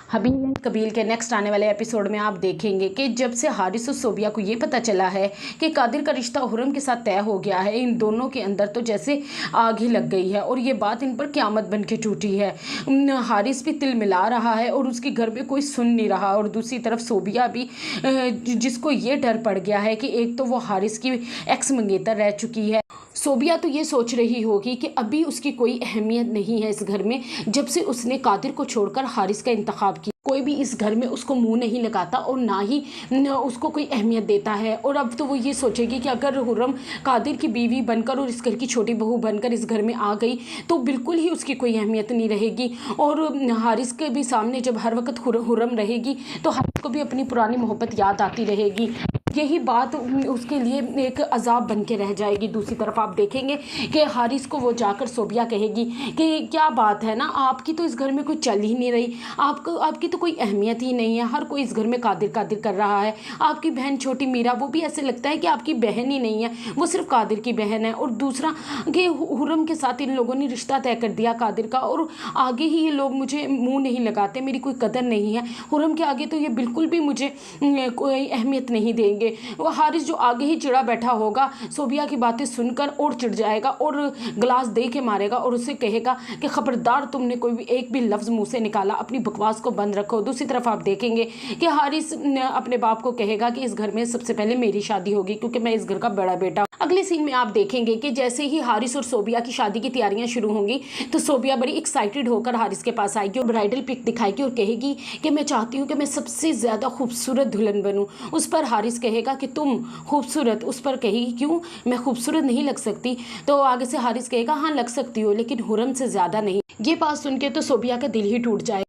हबील कबील के नेक्स्ट आने वाले एपिसोड में आप देखेंगे कि जब से हारिस और सोबिया को ये पता चला है कि कादिर का रिश्ता हुरम के साथ तय हो गया है, इन दोनों के अंदर तो जैसे आग ही लग गई है और ये बात इन पर क़यामत बन के टूटी है। हारिस भी तिल मिला रहा है और उसके घर में कोई सुन नहीं रहा, और दूसरी तरफ सोबिया भी जिसको ये डर पड़ गया है कि एक तो वो हारिस की एक्स मंगेतर रह चुकी है। सोबिया तो ये सोच रही होगी कि अभी उसकी कोई अहमियत नहीं है इस घर में, जब से उसने कादिर को छोड़कर हारिस का इंतखाब किया। कोई भी इस घर में उसको मुंह नहीं लगाता और ना ही उसको कोई अहमियत देता है। और अब तो वो ये सोचेगी कि अगर हुर्रम कादिर की बीवी बनकर और इस घर की छोटी बहू बनकर इस घर में आ गई तो बिल्कुल ही उसकी कोई अहमियत नहीं रहेगी। और हारिस के भी सामने जब हर वक्त हुर्रम रहेगी तो हारिस को भी अपनी पुरानी मोहब्बत याद आती रहेगी। यही बात उसके लिए एक अजाब बन के रह जाएगी। दूसरी तरफ आप देखेंगे कि हारिस को वो जाकर सोबिया कहेगी कि क्या बात है ना, आपकी तो इस घर में कोई चल ही नहीं रही, आपकी तो कोई अहमियत ही नहीं है, हर कोई इस घर में कादिर कादिर कर रहा है। आपकी बहन छोटी मीरा, वो भी ऐसे लगता है कि आपकी बहन ही नहीं है, वो सिर्फ कादिर की बहन है। और दूसरा कि हुर्रम के साथ इन लोगों ने रिश्ता तय कर दिया कादिर का, और आगे ही ये लोग मुझे मुँह नहीं लगाते, मेरी कोई कदर नहीं है। हुर्रम के आगे तो ये बिल्कुल भी मुझे कोई अहमियत नहीं देंगे। वो हारिस जो आगे ही चिड़ा बैठा होगा, सोबिया की बातें सुनकर और चिढ़ जाएगा और गिलास दे के मारेगा और उसे कहेगा कि खबरदार तुमने कोई भी एक भी लफ्ज़ मुंह से निकाला, अपनी बकवास को बंद रखो। दूसरी तरफ आप देखेंगे कि हारिस अपने बाप को कहेगा कि इस घर में सबसे पहले मेरी शादी होगी क्योंकि मैं इस घर का बड़ा बेटा। अगले सीन में आप देखेंगे कि जैसे ही हारिस और सोबिया की शादी की तैयारियां शुरू होंगी तो सोबिया बड़ी एक्साइटेड होकर हारिस के पास आएगी और ब्राइडल पिक दिखाएगी और कहेगी कि मैं चाहती हूँ कि मैं सबसे ज़्यादा खूबसूरत दुल्हन बनूँ। उस पर हारिस कहेगा कि तुम खूबसूरत, उस पर कहेगी क्यों, मैं खूबसूरत नहीं लग सकती? तो आगे से हारिस कहेगा हाँ लग सकती हो, लेकिन हुर्रम से ज़्यादा नहीं। ये बात सुन के तो सोबिया का दिल ही टूट जाए।